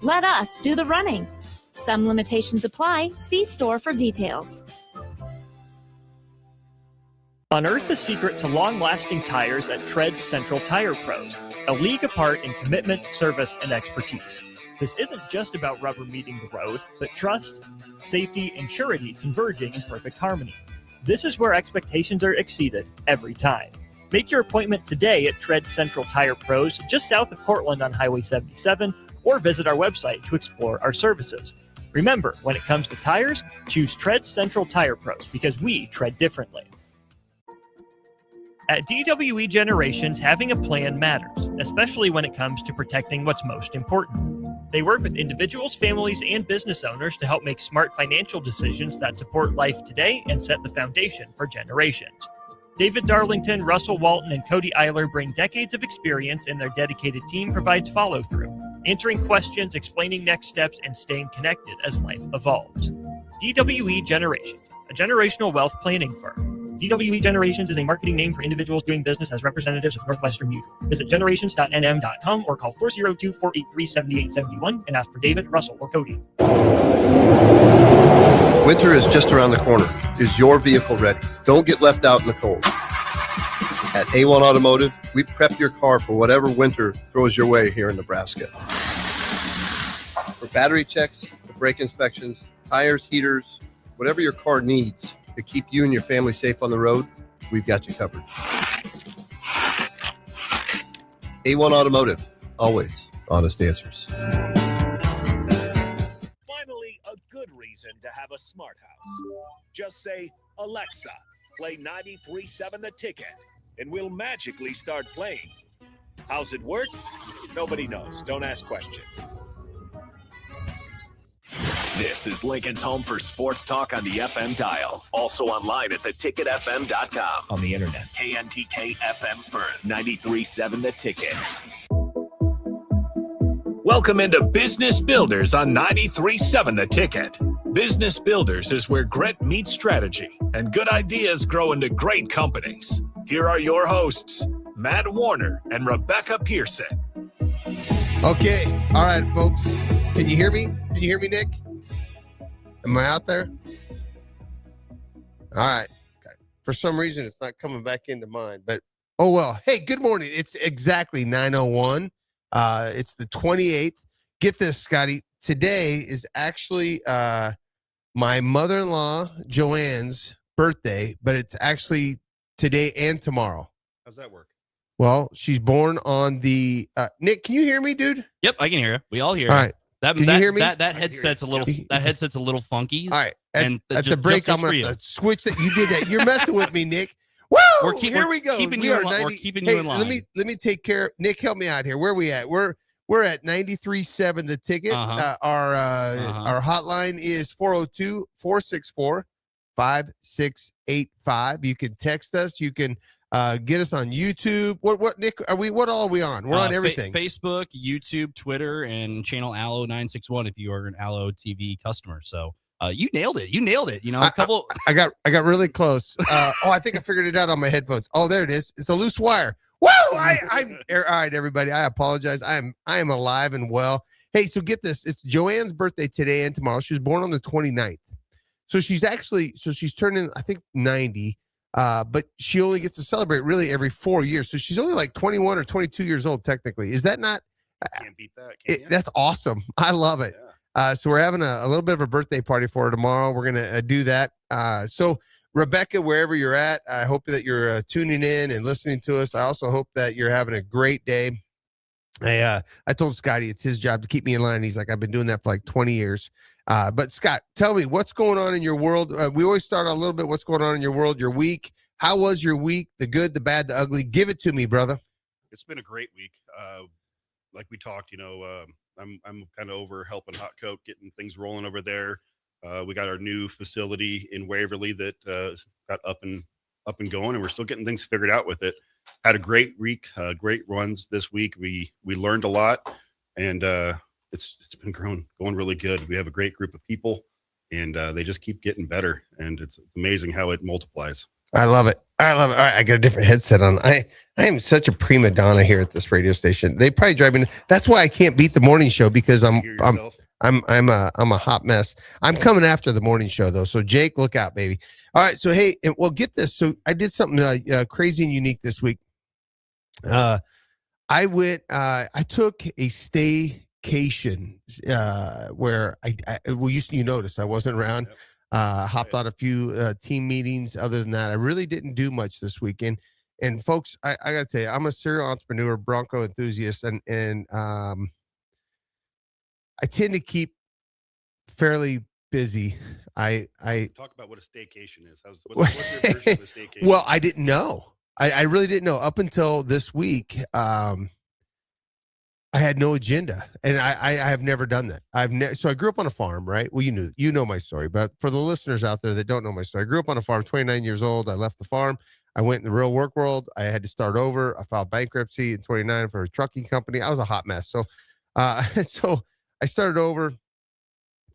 Let us do the running. Some limitations apply. See store for details. Unearth the secret to long-lasting tires at Tread's Central Tire Pros, a league apart in commitment, service, and expertise. This isn't just about rubber meeting the road, but trust, safety, and surety converging in perfect harmony. This is where expectations are exceeded every time. Make your appointment today at Tread's Central Tire Pros, just south of Cortland on Highway 77, or visit our website to explore our services. Remember, when it comes to tires, choose Tread's Central Tire Pros because we tread differently. At DWE Generations, having a plan matters, especially when it comes to protecting what's most important. They work with individuals, families, and business owners to help make smart financial decisions that support life today and set the foundation for generations. David Darlington, Russell Walton, and Cody Eiler bring decades of experience, and their dedicated team provides follow-through, answering questions, explaining next steps, and staying connected as life evolves. DWE Generations, a generational wealth planning firm. DWE Generations is a marketing name for individuals doing business as representatives of Northwestern Mutual. Visit generations.nm.com or call 402-483-7871 and ask for David, Russell, or Cody. Winter is just around the corner. Is your vehicle ready? Don't get left out in the cold. At A1 Automotive, we prep your car for whatever winter throws your way here in Nebraska. For battery checks, for brake inspections, tires, heaters, whatever your car needs to keep you and your family safe on the road, we've got you covered. A1 Automotive, always honest answers. Finally, a good reason to have a smart house. Just say, Alexa, play 93.7 The Ticket, and we'll magically start playing. How's it work? Nobody knows. Don't ask questions. This is Lincoln's home for sports talk on the FM dial. Also online at theticketfm.com. On the internet. KNTK FM Firth, 93.7 The Ticket. Welcome into Business Builders on 93.7 The Ticket. Business Builders is where grit meets strategy and good ideas grow into great companies. Here are your hosts, Matt Warner and Rebecca Pearson. Okay. All right, folks. Can you hear me? Can you hear me, Nick? Am I out there? All right. For some reason, it's not coming back into mine, but oh well. Hey, good morning. It's exactly 9:01. It's the 28th. Get this, Scotty. Today is actually my mother-in-law, Joanne's birthday, but it's actually today and tomorrow. How's that work? Well, she's born on the Nick, can you hear me, dude? Yep, I can hear you. We all hear. All right. Can you hear me? That headset's a little funky. All right. And at the break, I'm going to switch that. You did that. You're messing with me, Nick. Woo! Here we go. We're keeping you in line. Let me take care. Nick, help me out here. Where are we at? We're at 93.7 The Ticket. Our hotline is 402-464-5685. You can text us. You can get us on YouTube. What Nick, what all are we on? We're on everything. Facebook, YouTube, Twitter, and channel Allo 961 if you are an Allo TV customer. So you nailed it. You know, I got really close. I think I figured it out on my headphones. Oh, there it is. It's a loose wire. Woo! All right, everybody. I apologize. I am alive and well. Hey, so get this. It's Joanne's birthday today and tomorrow. She was born on the 29th. So she's turning, I think, 90. But she only gets to celebrate really every 4 years. So she's only like 21 or 22 years old, technically. Is that not? Can't beat that. That's awesome. I love it. Yeah. So we're having a little bit of a birthday party for her tomorrow. We're going to do that. So Rebecca, wherever you're at, I hope that you're tuning in and listening to us. I also hope that you're having a great day. I told Scotty it's his job to keep me in line. He's like, I've been doing that for like 20 years. But Scott, tell me what's going on in your world. We always start a little bit. What's going on in your world, your week? How was your week? The good, the bad, the ugly. Give it to me, brother. It's been a great week. Like we talked, I'm kind of over helping Hot Coat, getting things rolling over there. We got our new facility in Waverly that got up and going, and we're still getting things figured out with it. Had a great week, great runs this week. We learned a lot, and it's been going really good. We have a great group of people, and they just keep getting better, and it's amazing how it multiplies. I love it. I love it. All right, I got a different headset on. I am such a prima donna here at this radio station. They probably drive me. That's why I can't beat the morning show because I'm a hot mess. I'm coming after the morning show though. So Jake, look out, baby. All right. So hey, well, get this. So I did something crazy and unique this week. I took a staycation where you noticed I wasn't around. Hopped on a few team meetings. Other than that, I really didn't do much this weekend. And folks, I gotta tell you, I'm a serial entrepreneur, Bronco enthusiast, and I tend to keep fairly busy. I talk about what a staycation is. What's your version of a staycation? Well, I didn't know. I really didn't know up until this week. I had no agenda, and I have never done that. So I grew up on a farm, right? Well, you know my story, but for the listeners out there that don't know my story, I grew up on a farm, 29 years old. I left the farm. I went in the real work world. I had to start over. I filed bankruptcy in 29 for a trucking company. I was a hot mess. So, so I started over,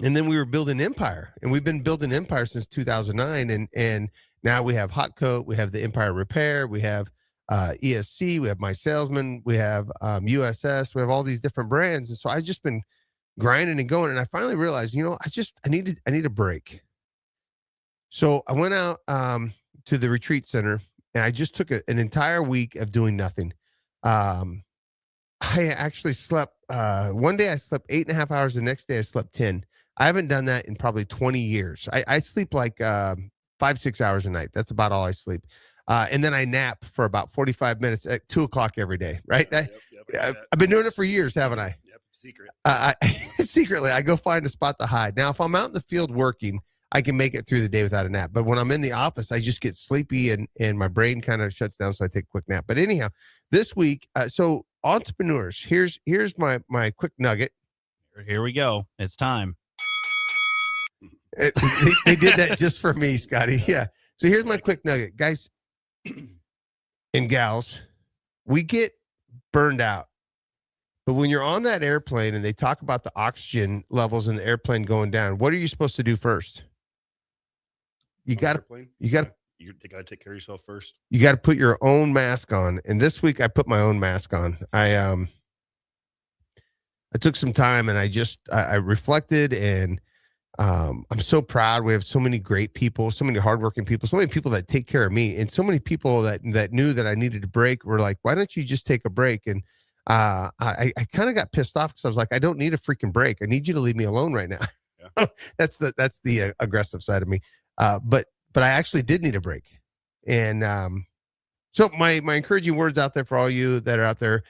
and then we were building empire, and we've been building empire since 2009. And now we have Hot Coat, we have the Empire Repair, we have ESC, we have My Salesman, we have USS, we have all these different brands. And so I've just been grinding and going. And I finally realized, I need a break. So I went out to the retreat center and I just took an entire week of doing nothing. I actually slept, one day I slept 8.5 hours. The next day I slept 10. I haven't done that in probably 20 years. I sleep like 5-6 hours a night. That's about all I sleep. And then I nap for about 45 minutes at 2:00 every day. Right. I've been doing it for years, haven't I? Yep. Secret. Secretly, I go find a spot to hide. Now, if I'm out in the field working, I can make it through the day without a nap. But when I'm in the office, I just get sleepy and my brain kind of shuts down. So I take a quick nap. But anyhow, this week, so entrepreneurs, here's my quick nugget. Here we go. It's time. They did that just for me, Scotty. Yeah. So here's my quick nugget, guys and gals. We get burned out, but when you're on that airplane and they talk about the oxygen levels in the airplane going down, what are you supposed to do first? You got to take care of yourself first. You got to put your own mask on. And this week I put my own mask on. I took some time and I reflected, and I'm so proud. We have so many great people, so many hardworking people, so many people that take care of me, and so many people that knew that I needed a break were like, why don't you just take a break? And I kind of got pissed off because I was like, I don't need a freaking break. I need you to leave me alone right now. Yeah. That's the aggressive side of me. But I actually did need a break. And so my encouraging words out there for all you that are out there,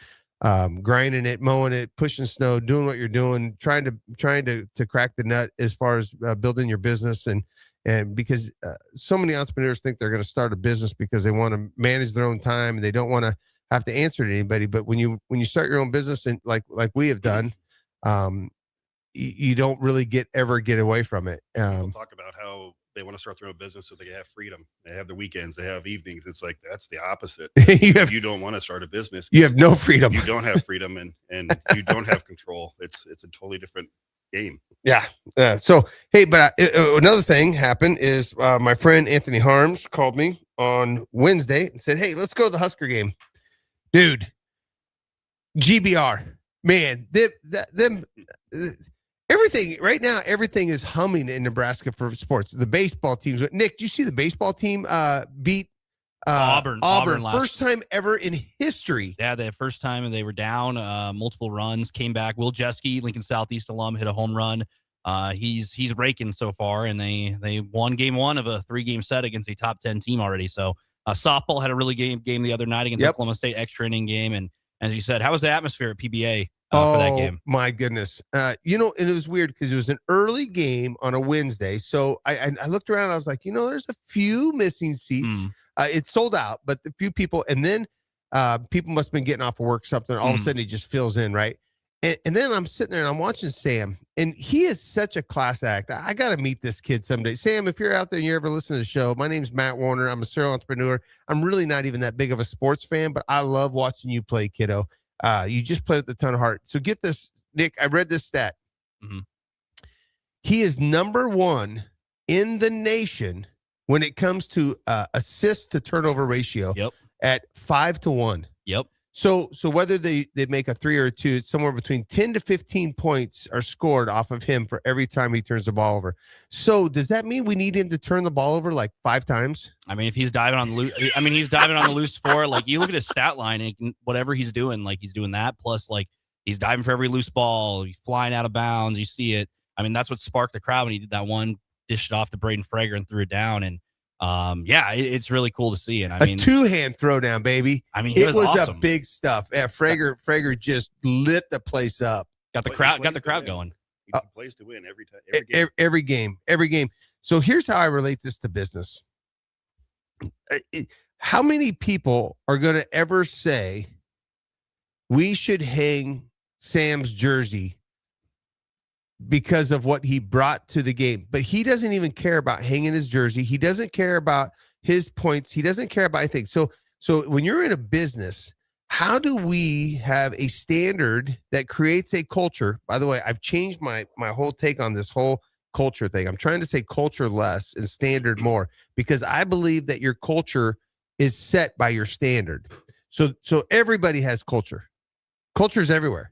grinding it, mowing it, pushing snow, doing what you're doing, trying to crack the nut as far as building your business. And because so many entrepreneurs think they're going to start a business because they want to manage their own time and they don't want to have to answer to anybody. But when you start your own business, and like we have done, you don't really ever get away from it. People talk about how they want to start their own business so they have freedom. They have their weekends, they have evenings. It's like, that's the opposite. You don't want to start a business. You have no freedom. You don't have freedom and you don't have control. It's a totally different game. Yeah. So, hey, but another thing happened is my friend Anthony Harms called me on Wednesday and said, hey, let's go to the Husker game. Dude, GBR, man, them everything right now, everything is humming in Nebraska for sports. The baseball teams. Nick, do you see the baseball team beat Auburn first time ever in history? Yeah, the first time, and they were down multiple runs, came back. Will Jeske, Lincoln Southeast alum, hit a home run. He's raking so far, and they won game one of a 3-game set against a top 10 team already. So softball had a really game the other night against Oklahoma State, extra inning game. And as you said, how was the atmosphere at PBA for that game? My goodness. And it was weird because it was an early game on a Wednesday. So I looked around, I was like, there's a few missing seats. It's sold out, but the few people, and then people must have been getting off of work, something. All of a sudden it just fills in, right? And then I'm sitting there and I'm watching Sam, and he is such a class act. I got to meet this kid someday. Sam, if you're out there and you ever listen to the show, my name's Matt Warner. I'm a serial entrepreneur. I'm really not even that big of a sports fan, but I love watching you play, kiddo. You just play with a ton of heart. So get this, Nick, I read this stat. Mm-hmm. He is number 1 in the nation when it comes to assist to turnover ratio at 5-1. Yep. So whether they make a 3 or a 2, it's somewhere between 10 to 15 points are scored off of him for every time he turns the ball over. So does that mean we need him to turn the ball over like 5 times? I mean, if he's diving on the loose, he's diving on the loose for, like, you look at his stat line, and whatever he's doing, like, he's doing that. Plus, like, he's diving for every loose ball. He's flying out of bounds. You see it. I mean, that's what sparked the crowd when he did that one, dished it off to Braden Frager and threw it down. And it's really cool to see. And I mean, a 2-hand throwdown, baby. I mean, it was awesome. The big stuff. Yeah, Frager just lit the place up. Got the crowd going. He plays to win every time, every game. So here's how I relate this to business. How many people are going to ever say we should hang Sam's jersey because of what he brought to the game? But he doesn't even care about hanging his jersey. He doesn't care about his points. He doesn't care about anything. So when you're in a business, how do we have a standard that creates a culture? By the way, I've changed my whole take on this whole culture thing. I'm trying to say culture less and standard more, because I believe that your culture is set by your standard. So everybody has culture. Culture is everywhere.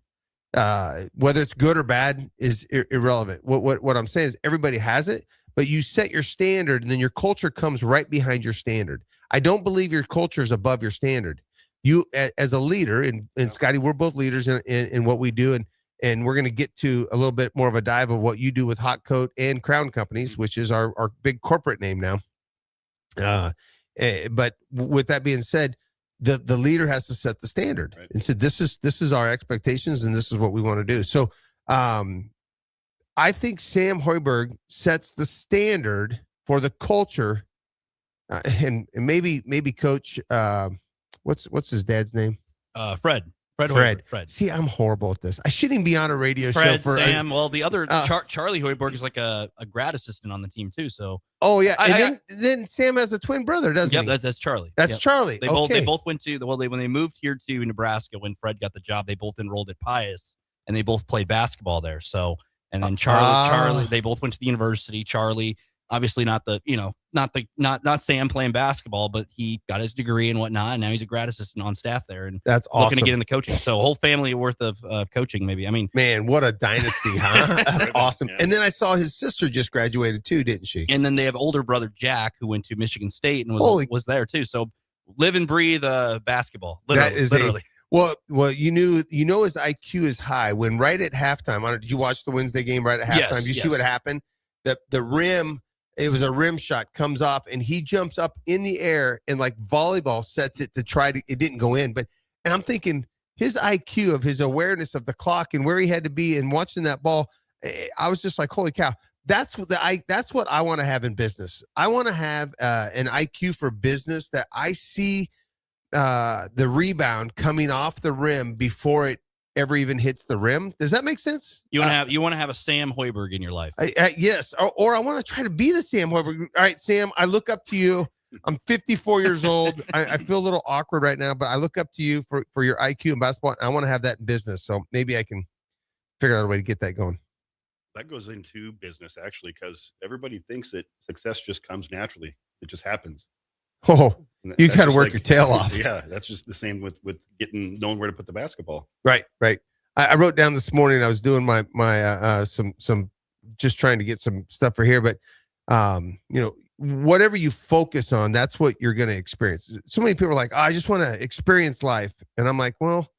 Whether it's good or bad is irrelevant. What I'm saying is everybody has it, but you set your standard and then your culture comes right behind your standard. I don't believe your culture is above your standard. You as a leader, and Scotty, we're both leaders in what we do. And we're going to get to a little bit more of a dive of what you do with Hot Coat and Crown Companies, which is our big corporate name now. But with that being said, the leader has to set the standard, right, and say, this is our expectations and this is what we want to do. So I think Sam Hoiberg sets the standard for the culture, and maybe Coach, what's his dad's name? Fred. Fred. See, I'm horrible at this. I shouldn't even be on a radio show for Sam. Well, the other Charlie Hoiberg is like a grad assistant on the team too. So then Sam has a twin brother, doesn't he? Yep, that's Charlie. That's Charlie. They both went to when they moved here to Nebraska. When Fred got the job, they both enrolled at Pius, and they both played basketball there. So, and then Charlie, they both went to the university. Charlie, obviously not Sam playing basketball, but he got his degree and whatnot, and now he's a grad assistant on staff there, and that's awesome. Looking to get into coaching. So a whole family worth of coaching, maybe. I mean, man, what a dynasty, huh? That's awesome. And then I saw his sister just graduated too, didn't she? And then they have older brother Jack, who went to Michigan State and was there too. So live and breathe basketball. Literally. Well, you know his IQ is high when right at halftime. Did you watch the Wednesday game right at halftime? Yes, Did you see what happened? The rim. It was a rim shot, comes off, and he jumps up in the air and like volleyball sets it to try to. It didn't go in, and I'm thinking his IQ of his awareness of the clock and where he had to be and watching that ball. I was just like, holy cow! That's what I want to have in business. I want to have an IQ for business that I see the rebound coming off the rim before it ever even hits the rim. Does that make sense? You want to have a Sam Hoiberg in your life? Yes, or I want to try to be the Sam Hoiberg. All right, Sam, I look up to you. I'm 54 years old. I feel a little awkward right now, but I look up to you for your IQ in basketball. And I want to have that in business, so maybe I can figure out a way to get that going. That goes into business actually, because everybody thinks that success just comes naturally. It just happens. Oh, you got to work your tail off. Yeah, that's just the same with knowing where to put the basketball. Right. I wrote down this morning. I was doing my some just trying to get some stuff for here, but whatever you focus on, that's what you're going to experience. So many people are like, I just want to experience life, and I'm like, well,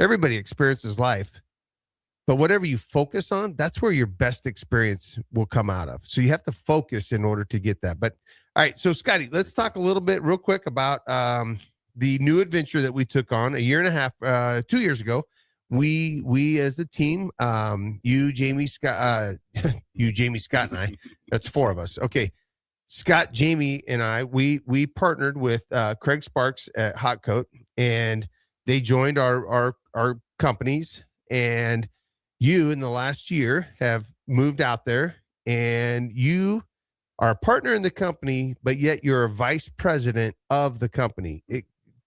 everybody experiences life, but whatever you focus on, that's where your best experience will come out of. So you have to focus in order to get that. But all right, so Scotty, let's talk a little bit real quick about the new adventure that we took on 2 years ago. We as a team, you, Jamie, Scott, and I, that's 4 of us. Okay. Scott, Jamie, and I, we partnered with Craig Sparks at Hot Coat, and they joined our companies, and you in the last year have moved out there, and you are a partner in the company, but yet you're a vice president of the company.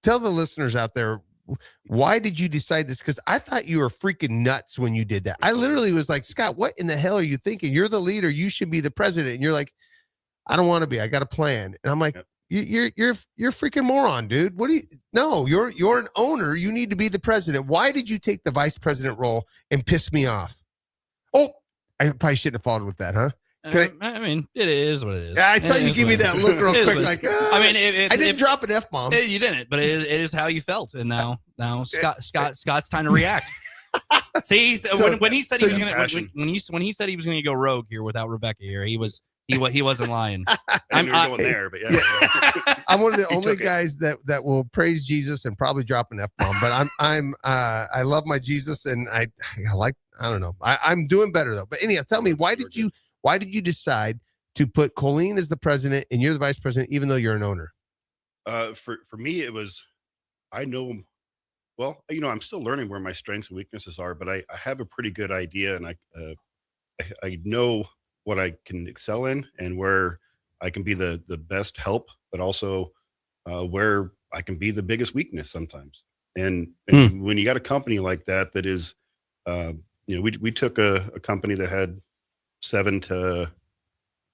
Tell the listeners out there, why did you decide this? Because I thought you were freaking nuts when you did that. I literally was like, Scott, what in the hell are you thinking? You're the leader. You should be the president. And you're like, I don't want to be. I got a plan. And I'm like, Yep. you're a freaking moron, dude. What do you? No, you're an owner. You need to be the president. Why did you take the vice president role and piss me off? Oh, I probably shouldn't have followed with that, huh? I mean, it is what it is. I saw you give me that look real quick, like, I mean, I didn't drop an F-bomb. You didn't, but it is how you felt, and now Scott's time to react. See, when he said he was gonna when he said he was gonna go rogue here without Rebecca here, he wasn't lying. I'm going there, but yeah. I'm one of the only guys that will praise Jesus and probably drop an F-bomb, but I love my Jesus, and I don't know. I'm doing better though. But anyhow, tell me, why did you decide to put Colleen as the president and you're the vice president, even though you're an owner? For me, it was, I know, well, I'm still learning where my strengths and weaknesses are, but I have a pretty good idea, and I know what I can excel in and where I can be the best help, but also where I can be the biggest weakness sometimes. And when you got a company like that is, we took a company that had 7 to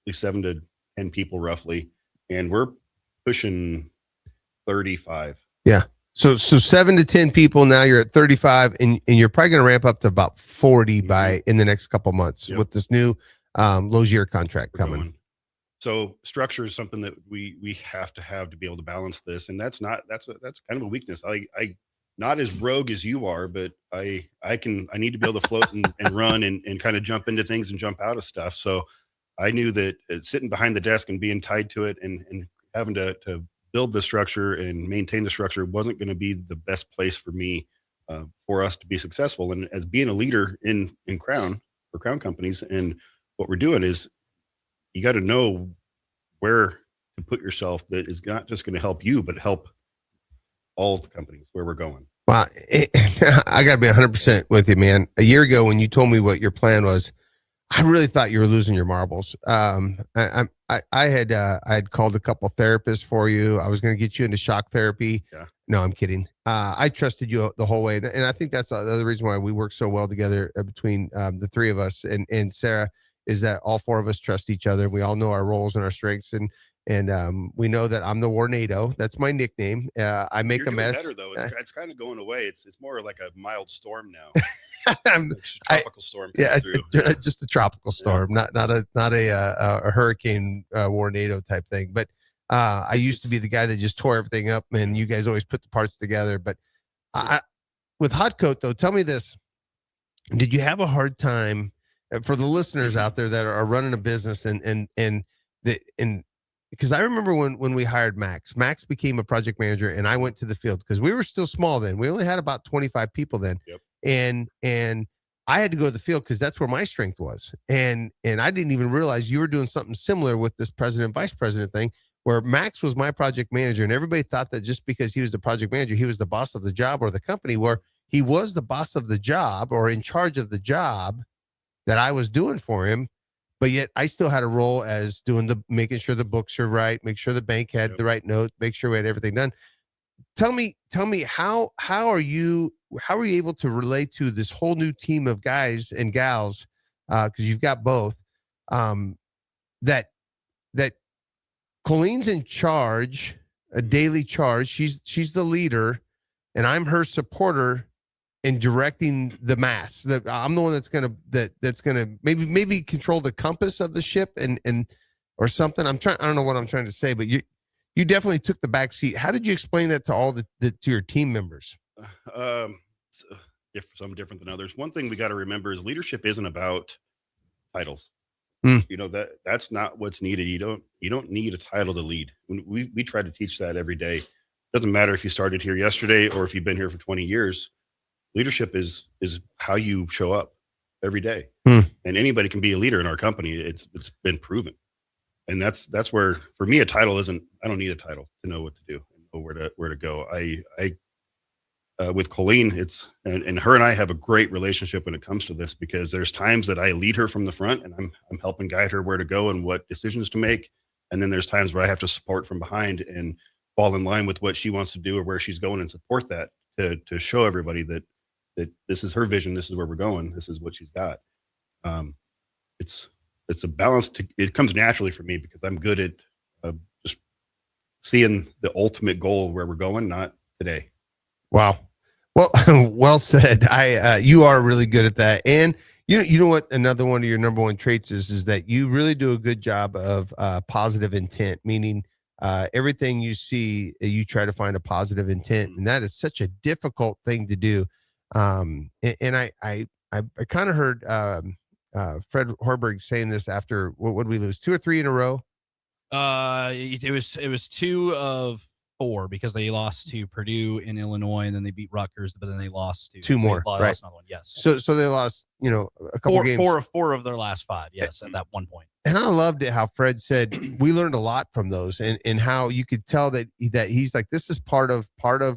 10 people roughly, and we're pushing 35. Yeah. So 7 to 10 people. Now you're at 35, and you're probably going to ramp up to about 40 in the next couple months with this new Lozier contract coming. So structure is something that we have to be able to balance this, and that's kind of a weakness. I not as rogue as you are, but I need to be able to float and run and kind of jump into things and jump out of stuff. So I knew that sitting behind the desk and being tied to it and having to build the structure and maintain the structure wasn't going to be the best place for me, for us to be successful. And as being a leader in Crown companies, and what we're doing is you got to know where to put yourself that is not just going to help you, but help all the companies where we're going. Well, I got to be 100% with you, man. A year ago when you told me what your plan was, I really thought you were losing your marbles. I had called a couple therapists for you. I was going to get you into shock therapy. Yeah. No, I'm kidding. I trusted you the whole way. And I think that's the other reason why we work so well together between the three of us and Sarah, is that all four of us trust each other. We all know our roles and our strengths, and we know that I'm the Warnado. That's my nickname. I make a mess. Better though. It's kind of going away. It's more like a mild storm now. Tropical storm. Yeah, through. Just a tropical storm, not a hurricane Warnado type thing. But I used to be the guy that just tore everything up, and you guys always put the parts together. But with Hot Coat though, tell me this: did you have a hard time? For the listeners out there that are running a business and because I remember when we hired Max became a project manager, and I went to the field because we were still small then. We only had about 25 people then. Yep. And I had to go to the field because that's where my strength was. And I didn't even realize you were doing something similar with this president, vice president thing, where Max was my project manager, and everybody thought that just because he was the project manager, he was the boss of the job or the company, where he was the boss of the job or in charge of the job that I was doing for him, but yet I still had a role as making sure the books are right, make sure the bank had the right note, make sure we had everything done. Tell me how are you able to relate to this whole new team of guys and gals, because you've got both, that Colleen's in charge, a daily charge. She's the leader, and I'm her supporter in directing the mass. I'm the one that's gonna maybe control the compass of the ship and or something. I don't know what I'm trying to say, but you definitely took the back seat. How did you explain that to all to your team members? Some different than others. One thing we got to remember is leadership isn't about titles. That's not what's needed. You don't need a title to lead. We try to teach that every day. Doesn't matter if you started here yesterday or if you've been here for 20 years. Leadership is how you show up every day. And anybody can be a leader in our company. It's been proven. And that's where, for me, a title isn't, I don't need a title to know what to do and know where to go. I with Colleen, and her and I have a great relationship when it comes to this, because there's times that I lead her from the front and I'm helping guide her where to go and what decisions to make. And then there's times where I have to support from behind and fall in line with what she wants to do or where she's going and support that to show everybody that this is her vision. This is where we're going. This is what she's got. it's a balance. It comes naturally for me because I'm good at just seeing the ultimate goal where we're going, not today. Wow. Well, well said. You are really good at that. And you know what? Another one of your number one traits is that you really do a good job of positive intent, meaning everything you see, you try to find a positive intent, and that is such a difficult thing to do. And I kind of heard Fred Horberg saying this after what would we lose 2 or 3 in a row? It was 2 of 4 because they lost to Purdue in Illinois, and then they beat Rutgers, but then they lost to 2 more. Lost right. another one. Yes. So they lost, a couple games. 4 of their last 5. Yes, at that one point. And I loved it how Fred said we learned a lot from those, and how you could tell that he's like, this is part of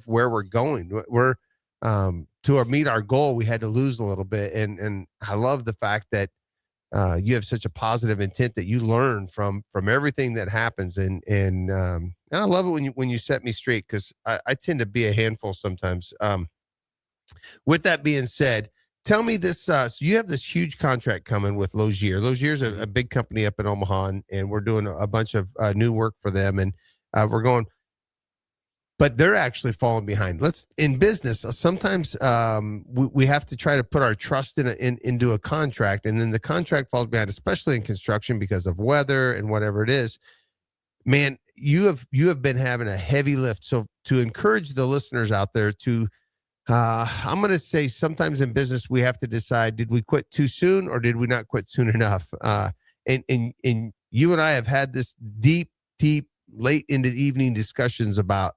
where we're going. We're to meet our goal, we had to lose a little bit, and I love the fact that you have such a positive intent that you learn from everything that happens, and I love it when you set me straight, because I tend to be a handful sometimes. With that being said, tell me this. So you have this huge contract coming with Logier. Logier's a big company up in Omaha, and we're doing a bunch of new work for them, and we're going. But they're actually falling behind. In business, sometimes we have to try to put our trust into a contract, and then the contract falls behind, especially in construction because of weather and whatever it is. Man, you have been having a heavy lift. So to encourage the listeners out there to, I'm going to say sometimes in business we have to decide: did we quit too soon or did we not quit soon enough? And you and I have had this deep, late into the evening discussions about,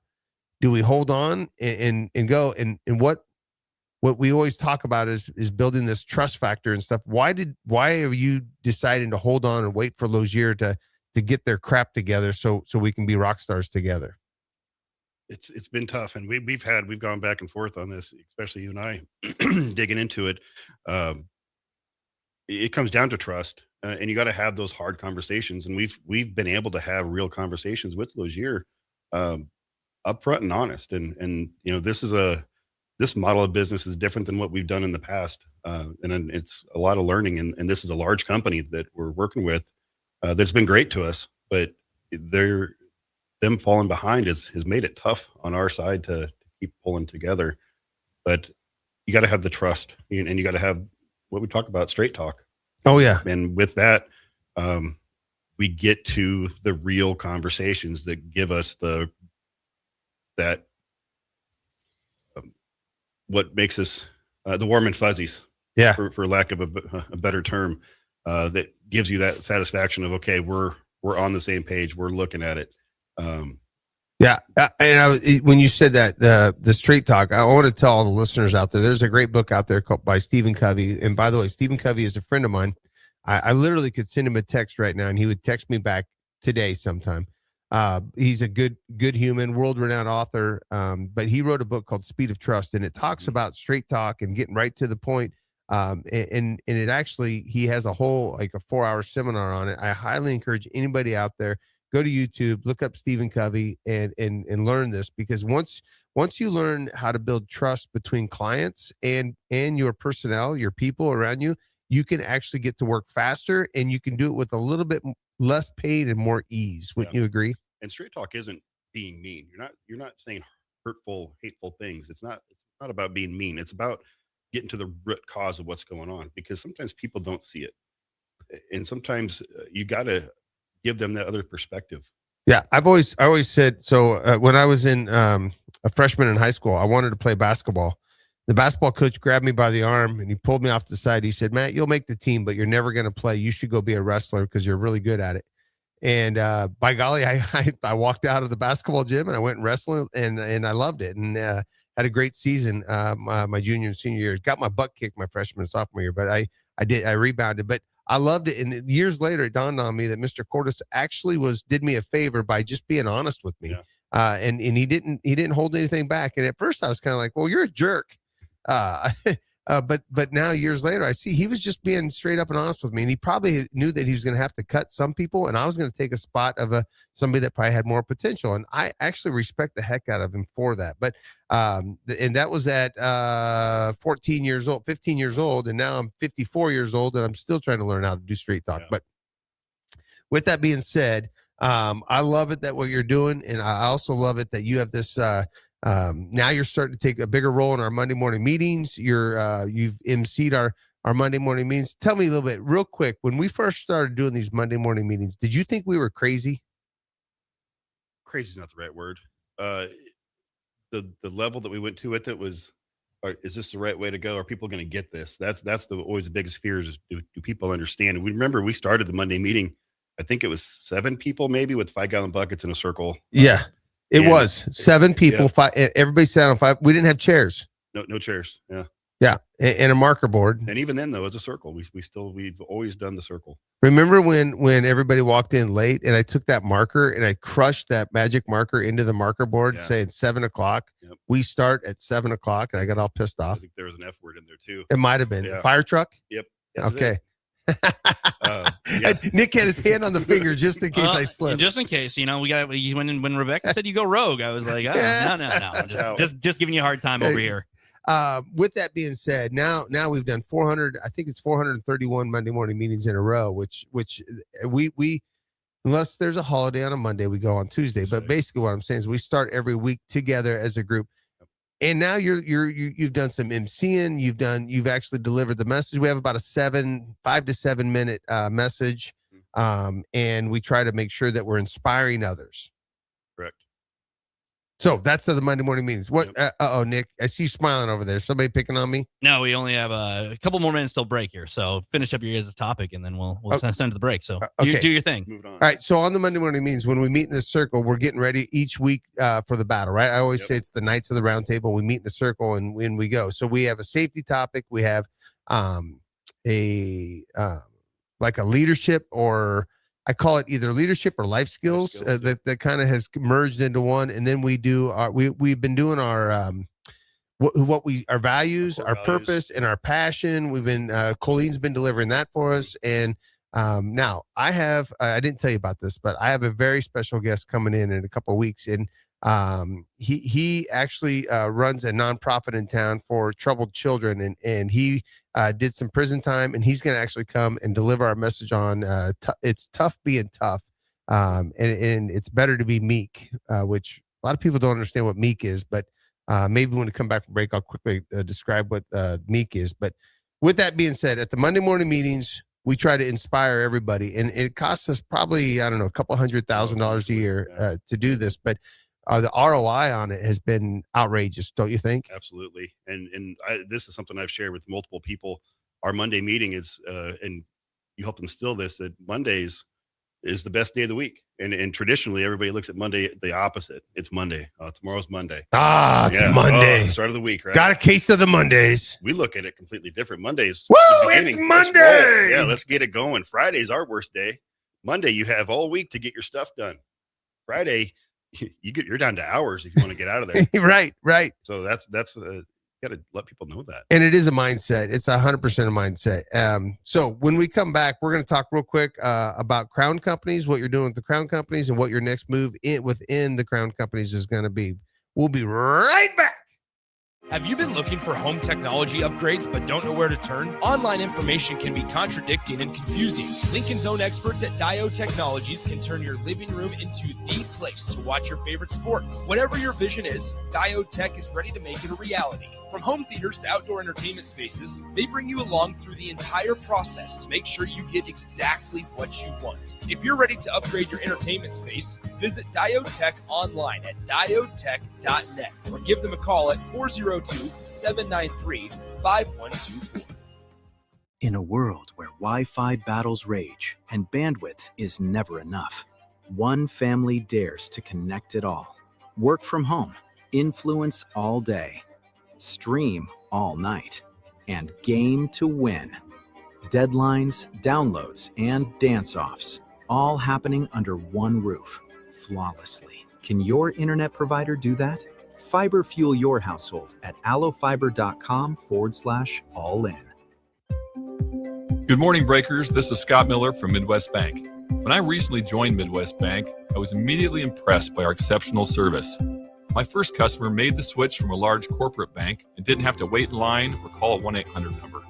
do we hold on and go? And what we always talk about is building this trust factor and stuff. Why are you deciding to hold on and wait for Logier to get their crap together so we can be rock stars together? It's been tough, and we've gone back and forth on this, especially you and I digging into it. It comes down to trust, and you got to have those hard conversations, and we've been able to have real conversations with Logier, upfront and honest, and this model of business is different than what we've done in the past, and it's a lot of learning, and this is a large company that we're working with, that's been great to us, but them falling behind has made it tough on our side to keep pulling together. But you got to have the trust, and you got to have what we talk about, straight talk. Oh yeah. And with that, we get to the real conversations that give us what makes us the warm and fuzzies, for lack of a better term, that gives you that satisfaction of, okay, we're on the same page, we're looking at it. And when you said that, the straight talk, I want to tell all the listeners out there, there's a great book out there by Stephen Covey. And by the way, Stephen Covey is a friend of mine. I literally could send him a text right now and he would text me back today sometime. He's a good human, world-renowned author. But he wrote a book called Speed of Trust, and it talks about straight talk and getting right to the point. And it actually, he has a whole, like a 4-hour seminar on it. I highly encourage anybody out there, go to YouTube, look up Stephen Covey and learn this, because once you learn how to build trust between clients and your personnel, your people around you, you can actually get to work faster, and you can do it with a little bit less pain and more ease. Wouldn't you agree? And straight talk isn't being mean. You're not saying hurtful, hateful things. It's not about being mean. It's about getting to the root cause of what's going on, because sometimes people don't see it. And sometimes you got to give them that other perspective. Yeah. I always said, so when I was a freshman in high school, I wanted to play basketball. The basketball coach grabbed me by the arm and he pulled me off the side. He said, "Matt, you'll make the team, but you're never going to play. You should go be a wrestler because you're really good at it." And by golly, I walked out of the basketball gym and I went and wrestled, and I loved it, and had a great season my junior and senior year. Got my butt kicked my freshman and sophomore year, but I rebounded. But I loved it. And years later, it dawned on me that Mr. Cordes actually did me a favor by just being honest with me. Yeah. And he didn't hold anything back. And at first I was kind of like, well, you're a jerk. But now years later, I see he was just being straight up and honest with me. And he probably knew that he was going to have to cut some people, and I was going to take a spot of somebody that probably had more potential. And I actually respect the heck out of him for that. But, and that was at 15 years old. And now I'm 54 years old and I'm still trying to learn how to do straight talk. Yeah. But with that being said, I love it that what you're doing, and I also love it that you have this. Now you're starting to take a bigger role in our Monday morning meetings. You've emceed our Monday morning meetings. Tell me a little bit, real quick. When we first started doing these Monday morning meetings, did you think we were crazy? Crazy is not the right word. The level that we went to with it was, is this the right way to go? Are people going to get this? That's always the biggest fear is, do people understand? And we remember we started the Monday meeting, I think it was 7 people maybe with 5-gallon buckets in a circle. Yeah, it was 7 people. Yeah. 5. Everybody sat on 5. We didn't have chairs. No chairs. Yeah. Yeah, and a marker board. And even then, though, as a circle, we've always done the circle. Remember when everybody walked in late, and I took that marker and I crushed that magic marker into the marker board, saying 7 o'clock. Yep. We start at 7 o'clock, and I got all pissed off. I think there was an F word in there too. It might have been fire truck. Yep. Okay. Nick had his hand on the finger just in case I slipped. Just in case, when Rebecca said you go rogue, I was like, no, just giving you a hard time over here. With that being said, now we've done 400. I think it's 431 Monday morning meetings in a row, which we unless there's a holiday on a Monday, we go on Tuesday. But basically, what I'm saying is we start every week together as a group. And now you've done some emceeing. You've actually delivered the message. We have about a 5 to 7 minute message, and we try to make sure that we're inspiring others. Correct. So that's the Monday morning meetings. What? Yep. Nick, I see you smiling over there. Somebody picking on me? No, we only have a couple more minutes till break here. So finish up your guys' topic, and then we'll send to the break. So do your thing. Moving on. All right. So on the Monday morning meetings, when we meet in this circle, we're getting ready each week for the battle, right? I always say it's the Knights of the Round Table. We meet in the circle, and when we go. So we have a safety topic. We have like a leadership, or I call it either leadership or life skills, that kind of has merged into one. And then we do we've been doing our our values, our purpose, and our passion. We've been Colleen's been delivering that for us. And now I didn't tell you about this, but I have a very special guest coming in a couple of weeks. And he actually runs a nonprofit in town for troubled children, and he did some prison time, and he's going to actually come and deliver our message on it's tough being tough, and it's better to be meek, which a lot of people don't understand what meek is, but maybe when we come back from break, I'll quickly describe what meek is. But with that being said, at the Monday morning meetings, we try to inspire everybody, and it costs us probably, I don't know, a couple $100,000 a year to do this, but the ROI on it has been outrageous, don't you think? Absolutely. And this is something I've shared with multiple people. Our Monday meeting is, and you help instill this, that Mondays is the best day of the week. And traditionally, everybody looks at Monday the opposite. It's Monday. Tomorrow's Monday. It's Monday. Start of the week, right? Got a case of the Mondays. We look at it completely different. Mondays. Woo! It's Monday. Let's get it going. Friday's our worst day. Monday, you have all week to get your stuff done. Friday, you're down to hours if you want to get out of there. right. So that's you got to let people know that. And it is a mindset. It's 100% a mindset. So when we come back, we're going to talk real quick about Crown Companies, what you're doing with the Crown Companies, and what your next move within the Crown Companies is going to be. We'll be right back. Have you been looking for home technology upgrades but don't know where to turn? Online information can be contradicting and confusing. Lincoln's own experts at Dio Technologies can turn your living room into the place to watch your favorite sports. Whatever your vision is, Dio Tech is ready to make it a reality. From home theaters to outdoor entertainment spaces, they bring you along through the entire process to make sure you get exactly what you want. If you're ready to upgrade your entertainment space, visit Diotech online at diotech.net or give them a call at 402-793-5124. In a world where Wi-Fi battles rage and bandwidth is never enough, one family dares to connect it all. Work from home, influence all day, stream all night, and game to win. Deadlines, downloads, and dance-offs, all happening under one roof, flawlessly. Can your internet provider do that? Fiber fuel your household at allofiber.com/all-in. Good morning, Breakers. This is Scott Miller from Midwest Bank. When I recently joined Midwest Bank, I was immediately impressed by our exceptional service. My first customer made the switch from a large corporate bank and didn't have to wait in line or call a 1-800 number.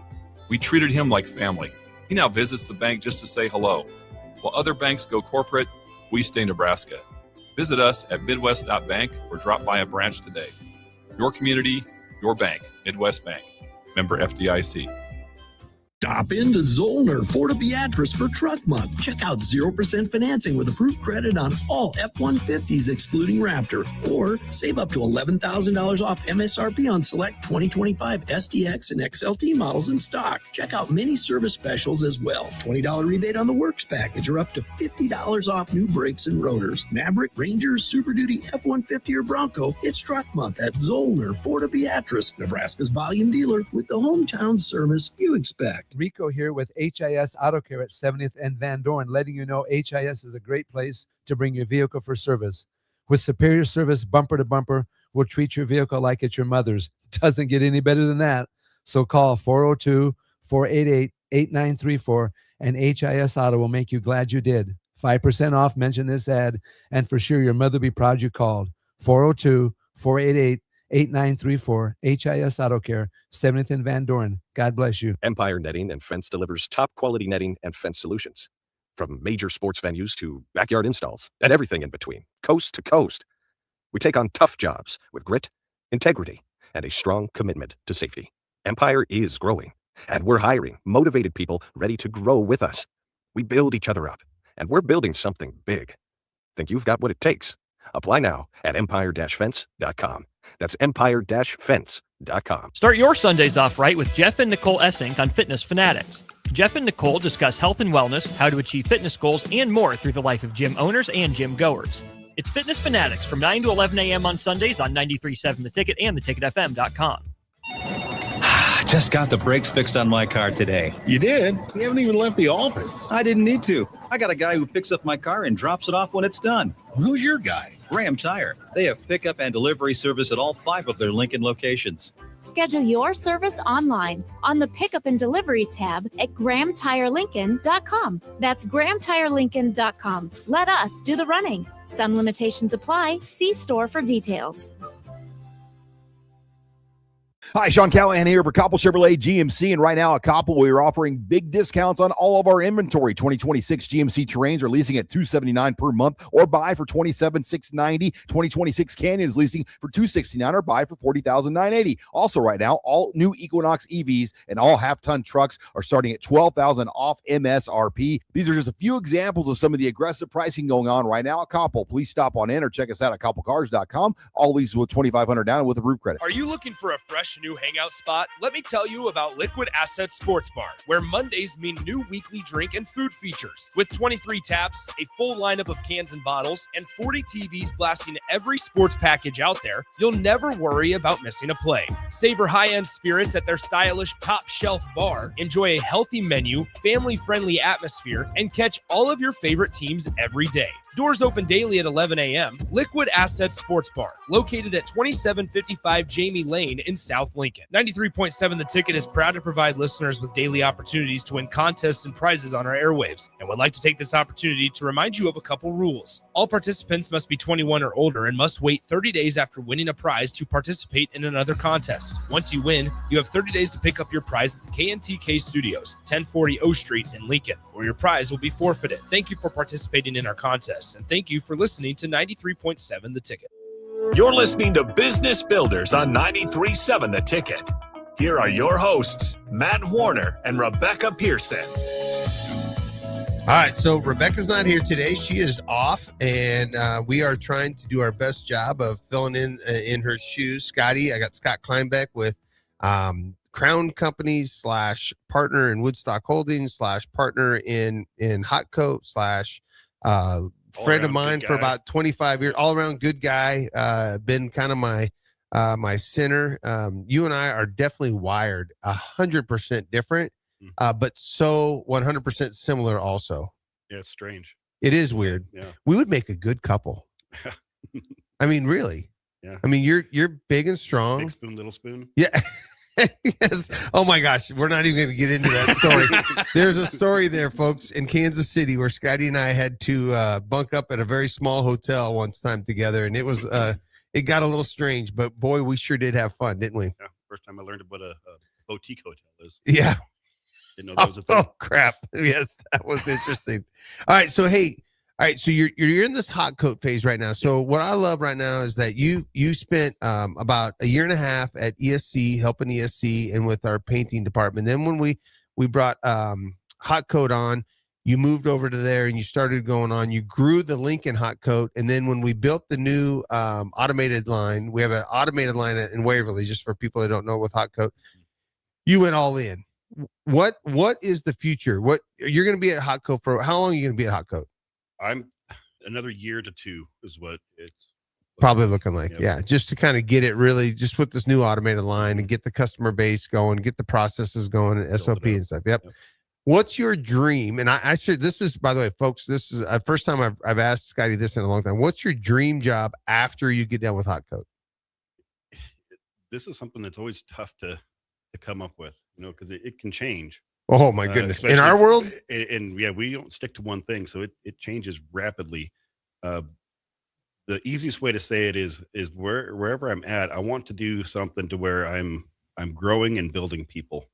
We treated him like family. He now visits the bank just to say hello. While other banks go corporate, we stay Nebraska. Visit us at midwest.bank or drop by a branch today. Your community, your bank. Midwest Bank. Member FDIC. Stop into Zollner Ford Beatrice for Truck Month. Check out 0% financing with approved credit on all F-150s excluding Raptor. Or save up to $11,000 off MSRP on select 2025 SDX and XLT models in stock. Check out many service specials as well. $20 rebate on the Works package or up to $50 off new brakes and rotors. Maverick, Ranger, Super Duty, F-150 or Bronco. It's Truck Month at Zollner Ford Beatrice, Nebraska's volume dealer with the hometown service you expect. Rico here with HIS Auto Care at 70th and Van Dorn, letting you know HIS is a great place to bring your vehicle for service. With superior service bumper to bumper, we'll treat your vehicle like it's your mother's. Doesn't get any better than that. So call 402-488-8934 and HIS Auto will make you glad you did. 5% off, mention this ad, and for sure your mother will be proud you called. 402-488-8934, HIS Auto Care, 70th and Van Dorn. God bless you. Empire Netting and Fence delivers top-quality netting and fence solutions. From major sports venues to backyard installs and everything in between, coast to coast. We take on tough jobs with grit, integrity, and a strong commitment to safety. Empire is growing, and we're hiring motivated people ready to grow with us. We build each other up, and we're building something big. Think you've got what it takes? Apply now at empire-fence.com. That's empire-fence.com. Start your Sundays off right with Jeff and Nicole Essink on Fitness Fanatics. Jeff and Nicole discuss health and wellness, how to achieve fitness goals, and more through the life of gym owners and gym goers. It's Fitness Fanatics from 9 to 11 a.m. on Sundays on 93.7 The Ticket and theticketfm.com. Just got the brakes fixed on my car today. You did? You haven't even left the office. I didn't need to. I got a guy who picks up my car and drops it off when it's done. Who's your guy? Graham Tire. They have pickup and delivery service at all 5 of their Lincoln locations. Schedule your service online on the Pickup and Delivery tab at GrahamTireLincoln.com. That's GrahamTireLincoln.com. Let us do the running. Some limitations apply. See store for details. Hi, Sean Callahan here for Koppel Chevrolet GMC, and right now at Koppel, we are offering big discounts on all of our inventory. 2026 GMC Terrains are leasing at $279 per month or buy for $27,690. 2026 Canyon is leasing for $269 or buy for $40,980. Also right now, all new Equinox EVs and all half-ton trucks are starting at $12,000 off MSRP. These are just a few examples of some of the aggressive pricing going on right now at Koppel. Please stop on in or check us out at koppelcars.com. All leases with $2,500 down and with a roof credit. Are you looking for a fresh new hangout spot? Let me tell you about Liquid Assets Sports Bar, where Mondays mean new weekly drink and food features. With 23 taps, a full lineup of cans and bottles, and 40 TVs blasting every sports package out there, you'll never worry about missing a play. Savor high-end spirits at their stylish top-shelf bar, enjoy a healthy menu, family-friendly atmosphere, and catch all of your favorite teams every day. Doors open daily at 11 a.m. Liquid Assets Sports Bar, located at 2755 Jamie Lane in South Lincoln. 93.7 The Ticket is proud to provide listeners with daily opportunities to win contests and prizes on our airwaves, and would like to take this opportunity to remind you of a couple rules. All participants must be 21 or older and must wait 30 days after winning a prize to participate in another contest. Once you win, you have 30 days to pick up your prize at the KNTK Studios, 1040 O Street in Lincoln, or your prize will be forfeited. Thank you for participating in our contest, and thank you for listening to 93.7 The Ticket. You're listening to Business Builders on 93.7 The Ticket. Here are your hosts, Matt Warner and Rebecca Pearson. All right, so Rebecca's not here today. She is off, and we are trying to do our best job of filling in her shoes. Scotty, I got Scott Kleinbeck with Crown Companies / partner in Woodstock Holdings / partner in Hot Coat / friend of mine for about 25 years, all around good guy, been kind of my center. You and I are definitely wired 100% different, but so 100% similar also. Yeah, it's strange. It is weird. Yeah. We would make a good couple. I mean, really. Yeah. I mean, you're big and strong. Big spoon, little spoon. Yeah. Yes. Oh my gosh, we're not even going to get into that story. There's a story there, folks, in Kansas City where Scotty and I had to bunk up at a very small hotel once time together, and it was it got a little strange, but boy, we sure did have fun, didn't we? Yeah. First time I learned what a boutique hotel is. Yeah. Didn't know that was a thing. Oh crap! Yes, that was interesting. All right, so hey, all right, so you're in this hot coat phase right now. So what I love right now is that you spent about a year and a half at ESC helping ESC and with our painting department. Then when we brought hot coat on, you moved over to there and you started going on. You grew the Lincoln hot coat, and then when we built the new automated line, we have an automated line in Waverly, just for people that don't know with hot coat. You went all in. What is the future? What you're going to be at hot coat for? How long are you going to be at hot coat? I'm another year to 2 is what it's probably looking like. Yep. Yeah, just to kind of get it really, just with this new automated line and get the customer base going, get the processes going, and SOP and stuff. Yep. What's your dream? And I said, this is, by the way, folks, this is the first time I've asked Scotty this in a long time. What's your dream job after you get done with hot coat? This is something that's always tough to come up with, because it can change. Oh my goodness. In our world? And yeah, we don't stick to one thing. So it changes rapidly. The easiest way to say it is wherever I'm at, I want to do something to where I'm growing and building people.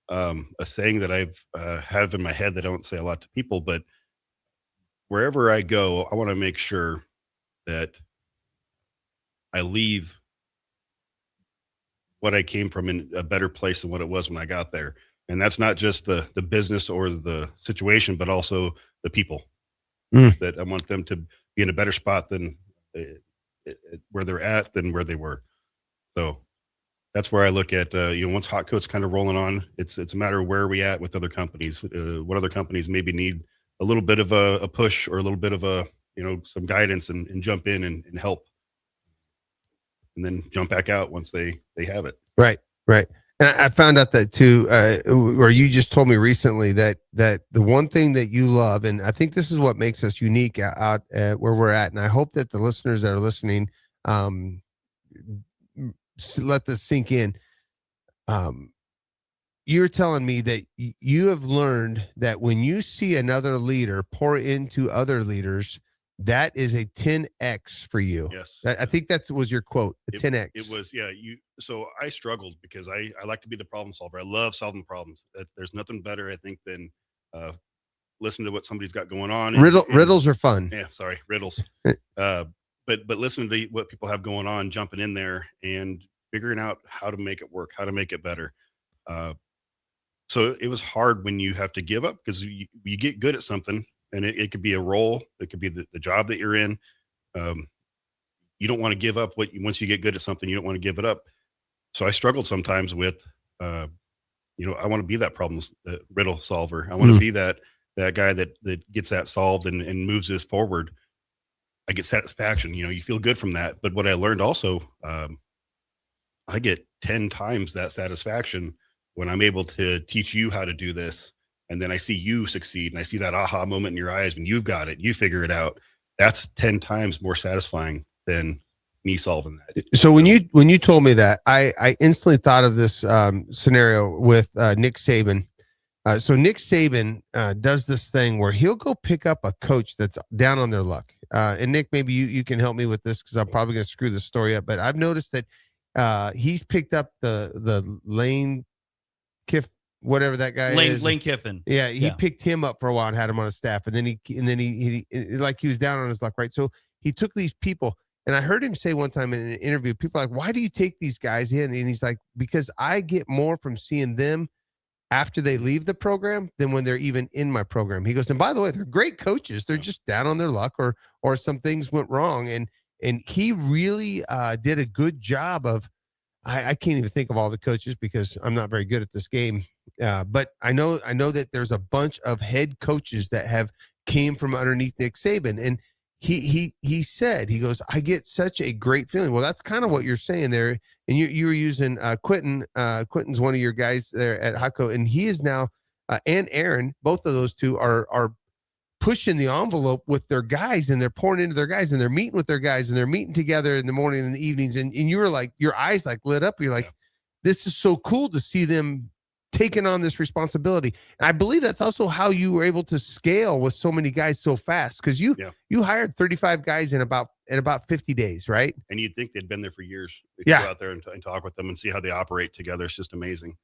A saying that I've have in my head that I don't say a lot to people, but wherever I go, I want to make sure that I leave what I came from in a better place than what it was when I got there. And that's not just the business or the situation, but also the people. That I want them to be in a better spot than where they're at than where they were. So that's where I look at, once hot coat's kind of rolling on, it's a matter of where are we at with other companies, what other companies maybe need a little bit of a push or a little bit of some guidance and jump in and help, and then jump back out once they have it. Right. And I found out that too, or you just told me recently that the one thing that you love, and I think this is what makes us unique out at where we're at, and I hope that the listeners that are listening let this sink in. You're telling me that you have learned that when you see another leader pour into other leaders, that is a 10x for you. Yes. I think that was your quote, 10x. It was, yeah. So I struggled because I like to be the problem solver. I love solving problems. There's nothing better, I think, than listen to what somebody's got going on. Riddles are fun. Yeah, sorry, riddles. But listening to what people have going on, jumping in there and figuring out how to make it work, how to make it better. So it was hard when you have to give up, because you get good at something. And it could be a role. It could be the job that you're in. You don't want to give up once you get good at something, you don't want to give it up. So I struggled sometimes with, I want to be that riddle solver. I want to be that guy that gets that solved and moves this forward. I get satisfaction. You feel good from that. But what I learned also, I get 10 times that satisfaction when I'm able to teach you how to do this. And then I see you succeed, and I see that aha moment in your eyes when you've got it, you figure it out. That's 10 times more satisfying than me solving that. So when you told me that, I instantly thought of this scenario with Nick Saban. So Nick Saban does this thing where he'll go pick up a coach that's down on their luck. And Nick, maybe you can help me with this, because I'm probably going to screw this story up. But I've noticed that he's picked up the Lane Kiff, whatever that guy is. Lane Kiffin. Yeah, he picked him up for a while and had him on his staff, and then he like he was down on his luck, right? So he took these people, and I heard him say one time in an interview, people are like, "Why do you take these guys in?" And he's like, "Because I get more from seeing them after they leave the program than when they're even in my program." He goes, and by the way, they're great coaches. They're just down on their luck, or some things went wrong, and he really did a good job of. I can't even think of all the coaches because I'm not very good at this game. But I know that there's a bunch of head coaches that have came from underneath Nick Saban, and he said, he goes, I get such a great feeling. Well, that's kind of what you're saying there. And you were using Quentin. Quentin's one of your guys there at Hako, and he is now and Aaron. Both of those two are pushing the envelope with their guys, and they're pouring into their guys, and they're meeting with their guys, and they're meeting together in the morning and the evenings. And you were like, your eyes like lit up. You're like, this is so cool to see them taking on this responsibility. And I believe that's also how you were able to scale with so many guys so fast, because you hired 35 guys in about 50 days, right? And you'd think they'd been there for years. If you go out there and talk with them and see how they operate together. It's just amazing.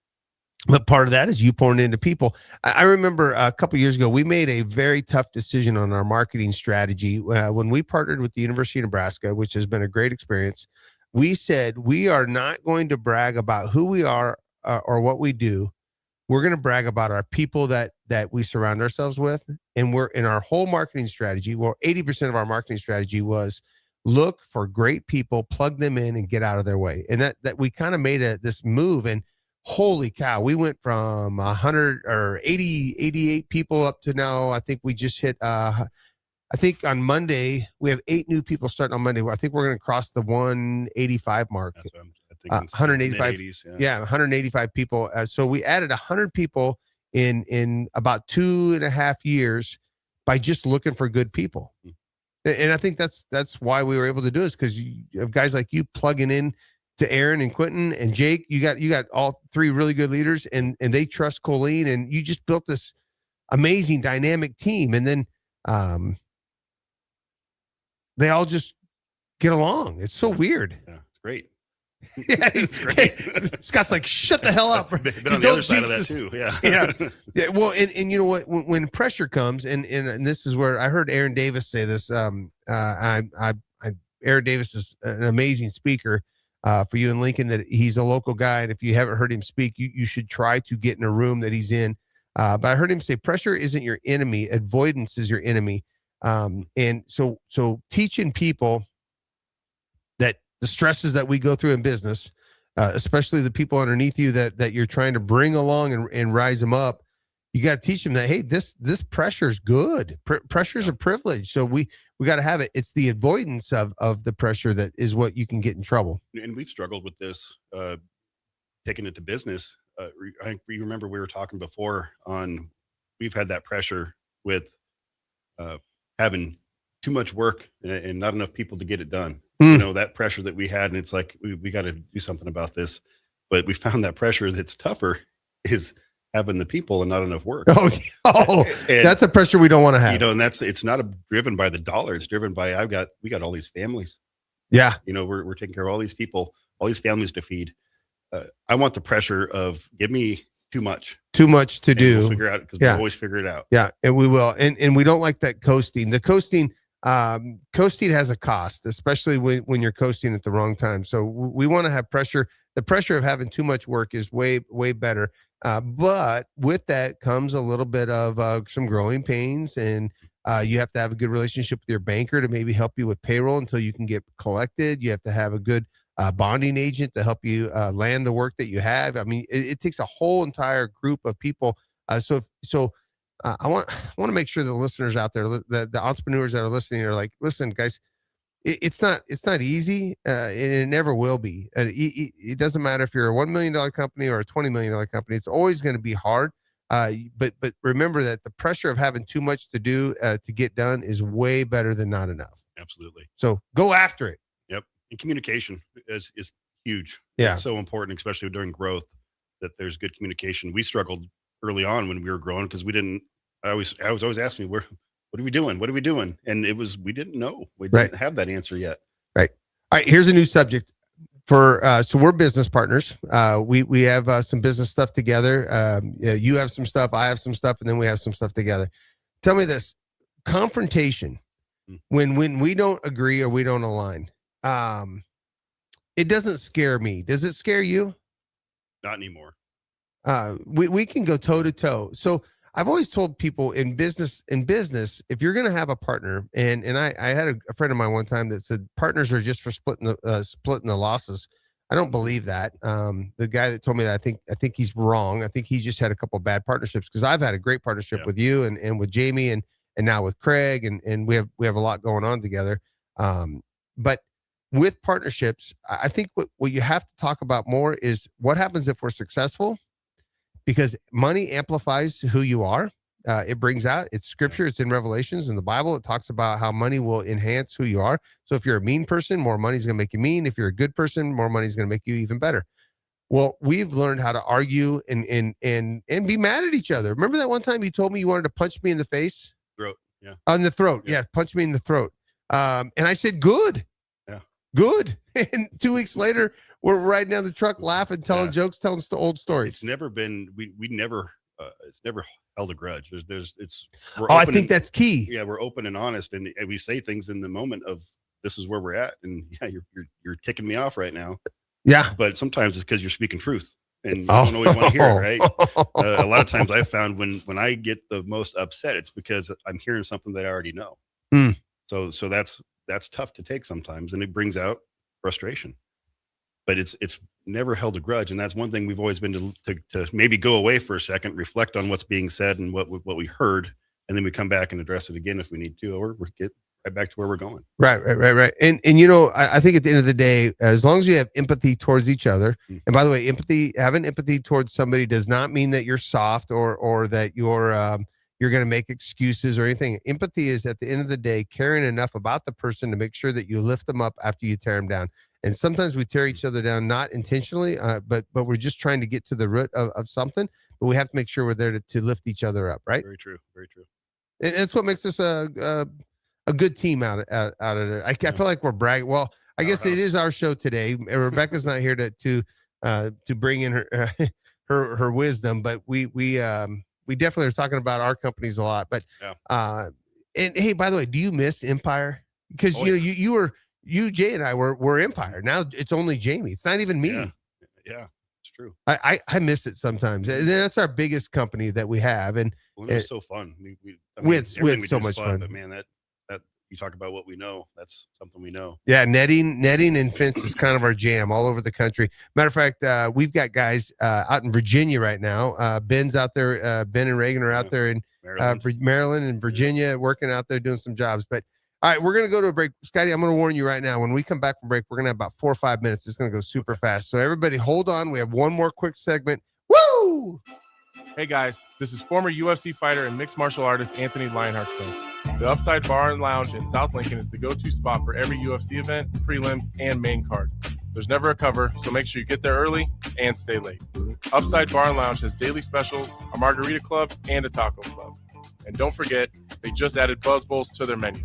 But part of that is you pouring into people. I remember a couple years ago, we made a very tough decision on our marketing strategy. When we partnered with the University of Nebraska, which has been a great experience, we said we are not going to brag about who we are or what we do. We're going to brag about our people that we surround ourselves with. And we're in our whole marketing strategy. Well, 80% of our marketing strategy was look for great people, plug them in, and get out of their way. And that we kind of made this move. And holy cow, we went from 100 or 88 people up to now. I think we just hit, I think on Monday, we have 8 new people starting on Monday. I think we're going to cross the 185 mark. That's what I'm thinking. 185. Mid-80s, Yeah, 185 people. So we added 100 people in about 2.5 years by just looking for good people. And I think that's why we were able to do this, because you have guys like you plugging in to Aaron and Quentin and Jake. You got all 3 really good leaders, and they trust Colleen, and you just built this amazing dynamic team. And then they all just get along. It's so weird. Yeah, it's great. Yeah, it's great. Scott's like, shut the hell up. Been on the other side of that too. Yeah. Well, and you know what? When pressure comes, and this is where I heard Aaron Davis say this. Aaron Davis is an amazing speaker for you in Lincoln. That he's a local guy, and if you haven't heard him speak, you should try to get in a room that he's in. But I heard him say, pressure isn't your enemy; avoidance is your enemy. And so teaching people that the stresses that we go through in business, especially the people underneath you that you're trying to bring along and rise them up, you got to teach them that, hey, this pressure is good. Pressure is a privilege. So we got to have it. It's the avoidance of the pressure that is what you can get in trouble. And we've struggled with this, taking it to business. I remember we were talking before on, we've had that pressure with having too much work and not enough people to get it done. You know, that pressure that we had, and it's like, we got to do something about this. But we found that pressure that's tougher is having the people and not enough work. And, that's a pressure we don't want to have. You know, and it's not driven by the dollar. It's driven by, we got all these families. Yeah. You know, we're taking care of all these people, all these families to feed. I want the pressure of give me too much to do. We'll figure out, because we always figure it out. Yeah, and we will. And we don't like that coasting. The coasting has a cost, especially when you're coasting at the wrong time. So we want to have pressure. The pressure of having too much work is way better. But with that comes a little bit of some growing pains, and you have to have a good relationship with your banker to maybe help you with payroll until you can get collected. You have to have a good bonding agent to help you land the work that you have. I mean, it takes a whole entire group of people. So I want to make sure the listeners out there, the entrepreneurs that are listening, are like, listen, guys, it's not easy, and it never will be. It doesn't matter if you're a $1 million company or a $20 million company. It's always going to be hard. But remember that the pressure of having too much to do to get done is way better than not enough. Absolutely. So go after it. Yep. And communication is huge. Yeah. It's so important, especially during growth, that there's good communication. We struggled early on when we were growing because we didn't. I was always asking, what are we doing? What are we doing? And we didn't know. We didn't have that answer yet. Right. All right. Here's a new subject so we're business partners. We have some business stuff together. You have some stuff, I have some stuff, and then we have some stuff together. Tell me this: confrontation, when we don't agree or we don't align, it doesn't scare me. Does it scare you? Not anymore. We can go toe to toe. So I've always told people in business, if you're going to have a partner, and I had a friend of mine one time that said partners are just for splitting the losses. I don't believe that. The guy that told me that, I think he's wrong. I think he's just had a couple of bad partnerships, because I've had a great partnership with you and with Jamie and now with Craig, and we have a lot going on together. But with partnerships, I think what you have to talk about more is what happens if we're successful. Because money amplifies who you are. It brings out, it's scripture, it's in Revelations, in the Bible. It talks about how money will enhance who you are. So if you're a mean person, more money is going to make you mean. If you're a good person, more money is going to make you even better. Well, we've learned how to argue and be mad at each other. Remember that one time you told me you wanted to punch me in the face? Throat, yeah. On the throat, yeah. Punch me in the throat. And I said, good. Yeah. Good. And 2 weeks later, we're riding down the truck, laughing, telling jokes, telling old stories. It's never been, we never, it's never held a grudge. I think that's key. Yeah. We're open and honest, and we say things in the moment of, this is where we're at. And yeah, you're ticking me off right now. Yeah. But sometimes it's because you're speaking truth and you don't always want to hear it, right? A lot of times I've found when I get the most upset, it's because I'm hearing something that I already know. Mm. So that's tough to take sometimes, and it brings out frustration. But it's never held a grudge, and that's one thing we've always been to maybe go away for a second, reflect on what's being said and what we heard, and then we come back and address it again if we need to, or we get right back to where we're going. Right. And I think at the end of the day, as long as you have empathy towards each other, and by the way, having empathy towards somebody does not mean that you're soft or that you're going to make excuses or anything. Empathy is, at the end of the day, caring enough about the person to make sure that you lift them up after you tear them down. And sometimes we tear each other down, not intentionally, but we're just trying to get to the root of something. But we have to make sure we're there to lift each other up, right? Very true. Very true. And that's what makes us a good team out of it. I feel like we're bragging. Well, I guess it is our show today. Rebecca's not here to bring in her wisdom, but we definitely are talking about our companies a lot. But and hey, by the way, do you miss Empire? Because Jay and I were Empire. Now it's only Jamie. It's not even me. Yeah, it's true. I miss it sometimes. And that's our biggest company that we have, and it was so fun. We had so much fun. But man, that you talk about what we know. That's something we know. Yeah, netting and fence is kind of our jam all over the country. Matter of fact, we've got guys out in Virginia right now. Ben's out there. Ben and Reagan are out there in Maryland and Virginia, working out there doing some jobs. But all right, we're going to go to a break. Scotty, I'm going to warn you right now. When we come back from break, we're going to have about 4 or 5 minutes. It's going to go super fast. So everybody hold on. We have one more quick segment. Woo! Hey guys, this is former UFC fighter and mixed martial artist Anthony Lionheartstone. The Upside Bar and Lounge in South Lincoln is the go-to spot for every UFC event, prelims, and main card. There's never a cover, so make sure you get there early and stay late. Upside Bar and Lounge has daily specials, a margarita club, and a taco club. And don't forget, they just added Buzz Bowls to their menu.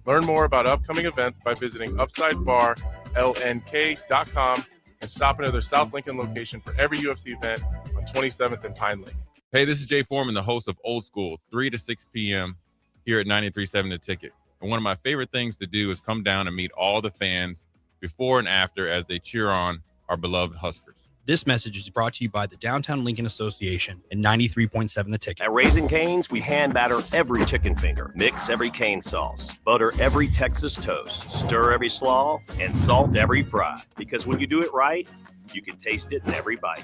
Learn more about upcoming events by visiting UpsideBarLNK.com and stop into their South Lincoln location for every UFC event on 27th and Pine Lake. Hey, this is Jay Foreman, the host of Old School, 3 to 6 p.m. here at 93.7 The Ticket. And one of my favorite things to do is come down and meet all the fans before and after as they cheer on our beloved Huskers. This message is brought to you by the Downtown Lincoln Association and 93.7 The Ticket. At Raising Cane's, we hand batter every chicken finger, mix every cane sauce, butter every Texas toast, stir every slaw, and salt every fry. Because when you do it right, you can taste it in every bite.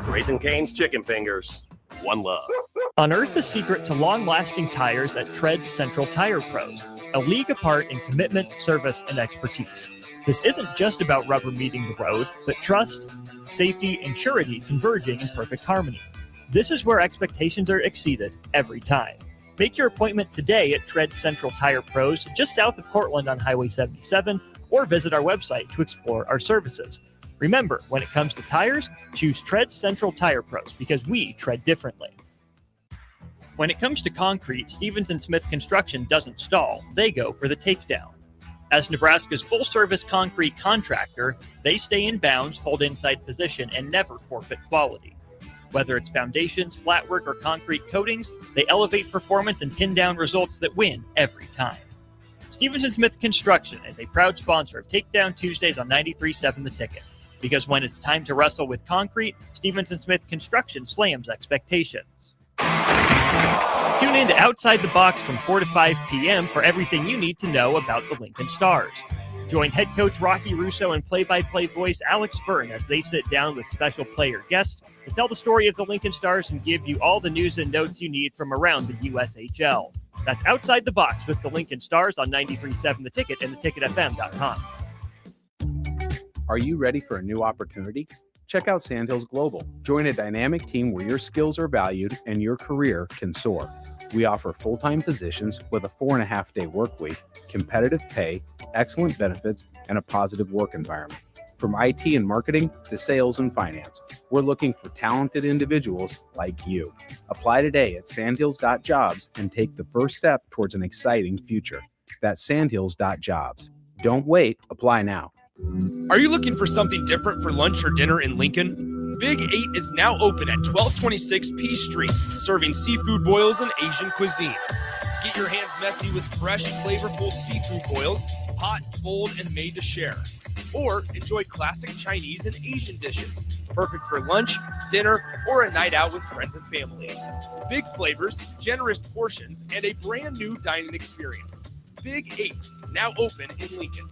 Raising Cane's chicken fingers, one love. Unearth the secret to long-lasting tires at Tread's Central Tire Pros, a league apart in commitment, service, and expertise. This isn't just about rubber meeting the road, but trust, safety, and surety converging in perfect harmony. This is where expectations are exceeded every time. Make your appointment today at Tread Central Tire Pros, just south of Cortland on Highway 77, or visit our website to explore our services. Remember, when it comes to tires, choose Tread Central Tire Pros because we tread differently. When it comes to concrete, Stevens & Smith Construction doesn't stall, they go for the takedown. As Nebraska's full-service concrete contractor, they stay in bounds, hold inside position, and never forfeit quality. Whether it's foundations, flatwork, or concrete coatings, they elevate performance and pin down results that win every time. Stevens & Smith Construction is a proud sponsor of Takedown Tuesdays on 93.7 The Ticket. Because when it's time to wrestle with concrete, Stevens & Smith Construction slams expectations. Tune in to Outside the Box from 4 to 5 p.m. for everything you need to know about the Lincoln Stars. Join head coach Rocky Russo and play-by-play voice Alex Fern as they sit down with special player guests to tell the story of the Lincoln Stars and give you all the news and notes you need from around the USHL. That's Outside the Box with the Lincoln Stars on 93.7 The Ticket and theticketfm.com. Are you ready for a new opportunity? Check out Sandhills Global. Join a dynamic team where your skills are valued and your career can soar. We offer full-time positions with a 4.5-day work week, competitive pay, excellent benefits, and a positive work environment. From IT and marketing to sales and finance, we're looking for talented individuals like you. Apply today at sandhills.jobs and take the first step towards an exciting future. That's sandhills.jobs. Don't wait, apply now. Are you looking for something different for lunch or dinner in Lincoln? Big 8 is now open at 1226 P Street, serving seafood boils and Asian cuisine. Get your hands messy with fresh, flavorful seafood boils, hot, bold, and made to share. Or enjoy classic Chinese and Asian dishes, perfect for lunch, dinner, or a night out with friends and family. Big flavors, generous portions, and a brand new dining experience. Big 8, now open in Lincoln.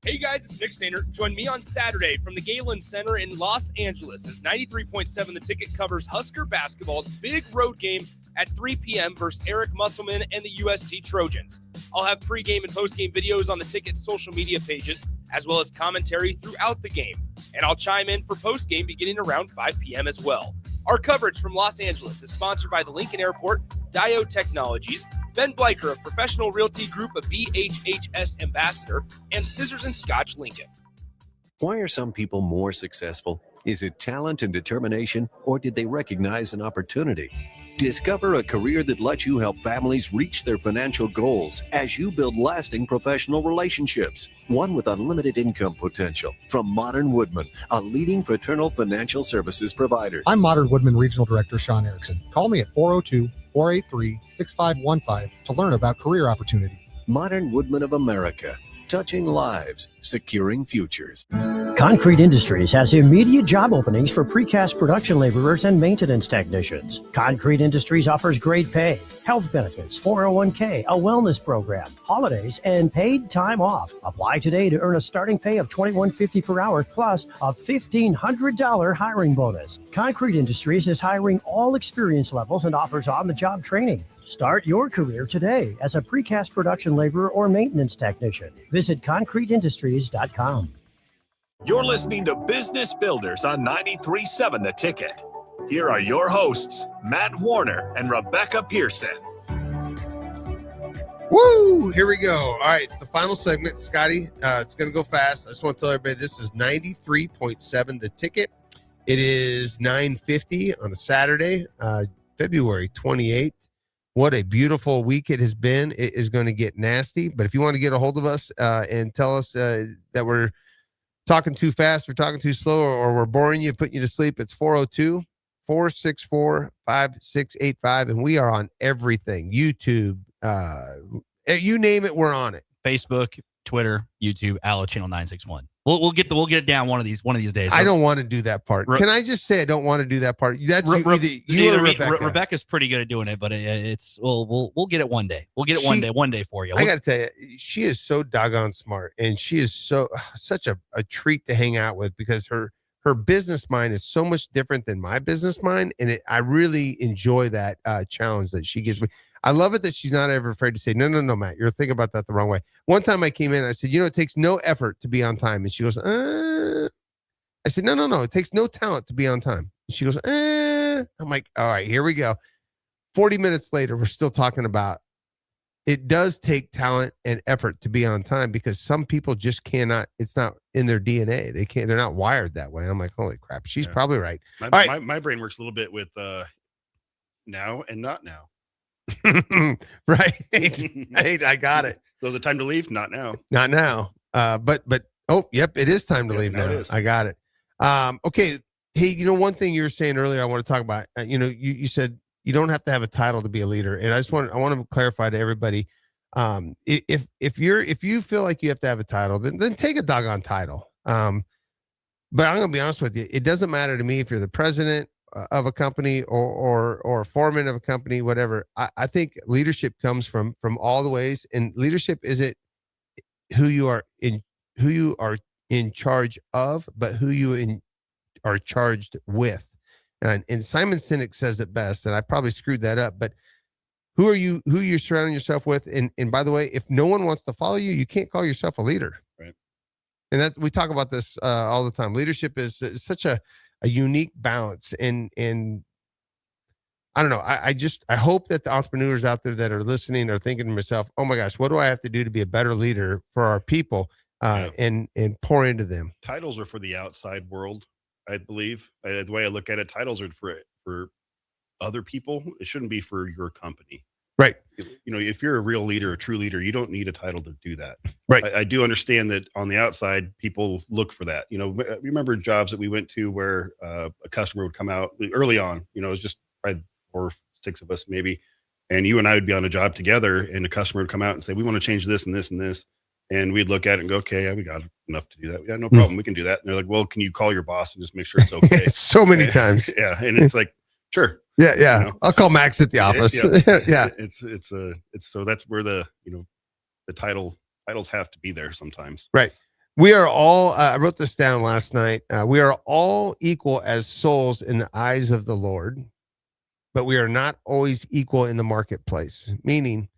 Hey guys, it's Nick Sainer. Join me on Saturday from the Galen Center in Los Angeles as 93.7 The Ticket covers Husker basketball's big road game at 3 p.m. versus Eric Musselman and the USC Trojans. I'll have pregame and postgame videos on the Ticket's social media pages, as well as commentary throughout the game. And I'll chime in for postgame beginning around 5 p.m. as well. Our coverage from Los Angeles is sponsored by the Lincoln Airport, Dio Technologies, Ben Bleicher of Professional Realty Group, a BHHS ambassador, and Scissors and Scotch Lincoln. Why are some people more successful? Is it talent and determination, or did they recognize an opportunity? Discover a career that lets you help families reach their financial goals as you build lasting professional relationships. One with unlimited income potential. From Modern Woodman, a leading fraternal financial services provider. I'm Modern Woodman Regional Director Sean Erickson. Call me at 402-483-6515 to learn about career opportunities. Modern Woodman of America. Touching lives, securing futures. Concrete Industries has immediate job openings for precast production laborers and maintenance technicians. Concrete Industries offers great pay, health benefits, 401k, a wellness program, holidays, and paid time off. Apply today to earn a starting pay of $21.50 per hour plus a $1,500 hiring bonus. Concrete Industries is hiring all experience levels and offers on-the-job training. Start your career today as a precast production laborer or maintenance technician. Visit concreteindustries.com. You're listening to Business Builders on 93.7 The Ticket. Here are your hosts, Matt Warner and Rebecca Pearson. Woo! Here we go. All right, it's the final segment, Scotty. It's going to go fast. I just want to tell everybody this is 93.7 The Ticket. It is 9:50 on a Saturday, February 28th. What a beautiful week it has been. It is going to get nasty, but if you want to get a hold of us and tell us that we're talking too fast or talking too slow or we're boring you, putting you to sleep, it's 402-464-5685, and we are on everything. YouTube, you name it, we're on it. Facebook, Twitter, YouTube, Allo Channel 961. We'll get it down one of these days. I don't want to do that part. Can I just say I don't want to do that part? That's you or Rebecca. Rebecca's pretty good at doing it, but we'll get it one day. We'll get it one day for you. I got to tell you, she is so doggone smart, and she is such a treat to hang out with because her business mind is so much different than my business mind, and I really enjoy that challenge that she gives me. I love it that she's not ever afraid to say, no, Matt, you're thinking about that the wrong way. One time I came in, I said, it takes no effort to be on time. And she goes, I said, no, it takes no talent to be on time. And she goes, I'm like, all right, here we go. 40 minutes later, we're still talking about it does take talent and effort to be on time because some people just cannot, it's not in their DNA. They're not wired that way. And I'm like, holy crap, she's probably right. My brain works a little bit with now and not now. Right. I got it. So the time to leave, not now. But yep, it is time to leave now. I got it. Okay. Hey, one thing you were saying earlier I want to talk about, you said you don't have to have a title to be a leader. And I want to clarify to everybody. If you feel like you have to have a title, then take a doggone title. But I'm going to be honest with you. It doesn't matter to me if you're the president of a company or foreman of a company, whatever. I think leadership comes from all the ways, and leadership isn't who you are in charge of, but who you are charged with. And Simon Sinek says it best, and I probably screwed that up, but who you're surrounding yourself with. And by the way, if no one wants to follow you, you can't call yourself a leader. Right. And we talk about this all the time. Leadership is such a unique balance. And I don't know. I hope that the entrepreneurs out there that are listening are thinking to myself, oh my gosh, what do I have to do to be a better leader for our people and pour into them? Titles are for the outside world, I believe. The way I look at it, titles are for other people. It shouldn't be for your company. Right. You know, if you're a real leader, a true leader, you don't need a title to do that. Right. I do understand that on the outside, people look for that. You know, remember jobs that we went to where a customer would come out early on, you know, it was just probably 4 or 6 of us maybe. And you and I would be on a job together and the customer would come out and say, we want to change this and this and this. And we'd look at it and go, okay, yeah, we got enough to do that. We got no problem. We can do that. And they're like, well, can you call your boss and just make sure it's okay? So many times. Yeah. And it's like, sure. Yeah. Yeah. You know? I'll call Max at the office. Yeah. It's so that's where the titles have to be there sometimes. Right. We are all, I wrote this down last night. We are all equal as souls in the eyes of the Lord, but we are not always equal in the marketplace. Meaning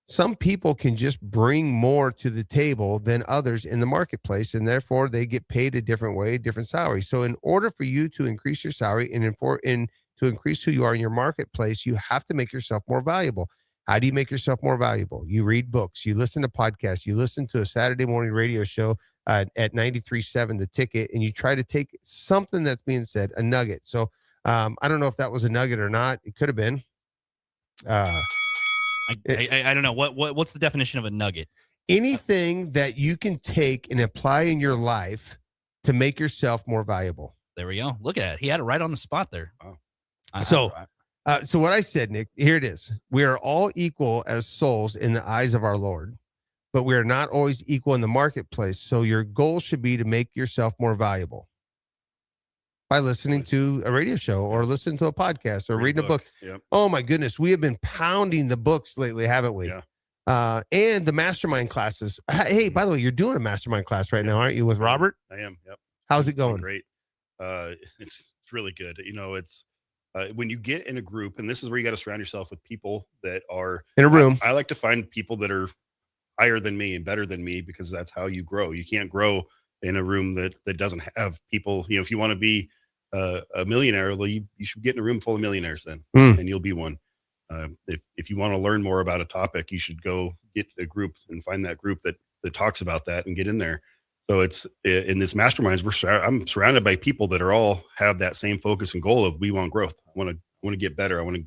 some people can just bring more to the table than others in the marketplace, and therefore they get paid a different way, different salary. So in order for you to increase your salary and to increase who you are in your marketplace, you have to make yourself more valuable. How do you make yourself more valuable? You read books, you listen to podcasts, you listen to a Saturday morning radio show at 93.7 The Ticket, and you try to take something that's being said, a nugget. So I don't know if that was a nugget or not. It could have been. I don't know. What's the definition of a nugget? Anything that you can take and apply in your life to make yourself more valuable. There we go. Look at it. He had it right on the spot there. Wow. So what I said, Nick, here it is. We are all equal as souls in the eyes of our Lord, but we are not always equal in the marketplace. So your goal should be to make yourself more valuable by listening to a radio show or listening to a podcast or reading a book. Yep. Oh my goodness. We have been pounding the books lately, haven't we? Yeah. And the mastermind classes. Hey, by the way, you're doing a mastermind class right now, aren't you, with Robert? I am. Yep. How's it going? Great. It's really good. You know, it's when you get in a group, and this is where you got to surround yourself with people that are in a room. I like to find people that are higher than me and better than me, because that's how you grow. You can't grow in a room that doesn't have people. You know, if you want to be a millionaire, you should get in a room full of millionaires then, and you'll be one. If you want to learn more about a topic, you should go get a group and find that group that talks about that and get in there. So it's in this masterminds, I'm surrounded by people that are all have that same focus and goal of, we want growth. I want to get better. I want to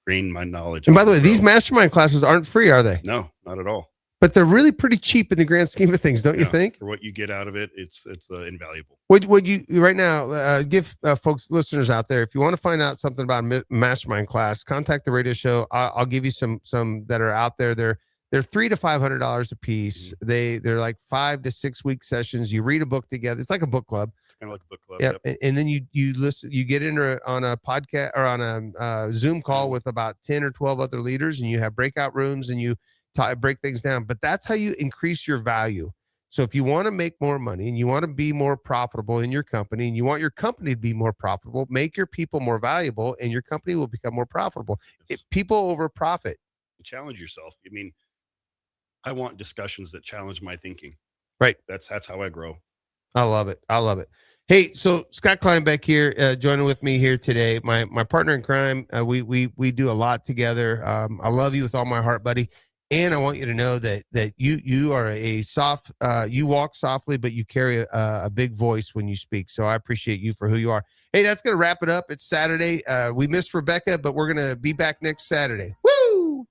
gain my knowledge. And by the way, these mastermind classes aren't free, are they? No, not at all. But they're really pretty cheap in the grand scheme of things, don't you think? For what you get out of it, it's invaluable. Would you right now give folks, listeners out there, if you want to find out something about a mastermind class, contact the radio show. I'll give you some that are out there. They're $300 to $500 a piece. They're like 5 to 6 week sessions. You read a book together. It's like a book club. It's kind of like a book club. Yep. And then you listen. You get in on a podcast or on a Zoom call with about 10 or 12 other leaders, and you have breakout rooms, and you break things down. But that's how you increase your value. So if you want to make more money and you want to be more profitable in your company, and you want your company to be more profitable, make your people more valuable, and your company will become more profitable. People over profit. Challenge yourself. I mean, I want discussions that challenge my thinking. Right. That's how I grow. I love it. Hey, so Scott Kleinbeck here, joining with me here today. My partner in crime. We do a lot together. I love you with all my heart, buddy. And I want you to know that you are a soft, you walk softly, but you carry a big voice when you speak. So I appreciate you for who you are. Hey, that's going to wrap it up. It's Saturday. We missed Rebecca, but we're going to be back next Saturday. Woo!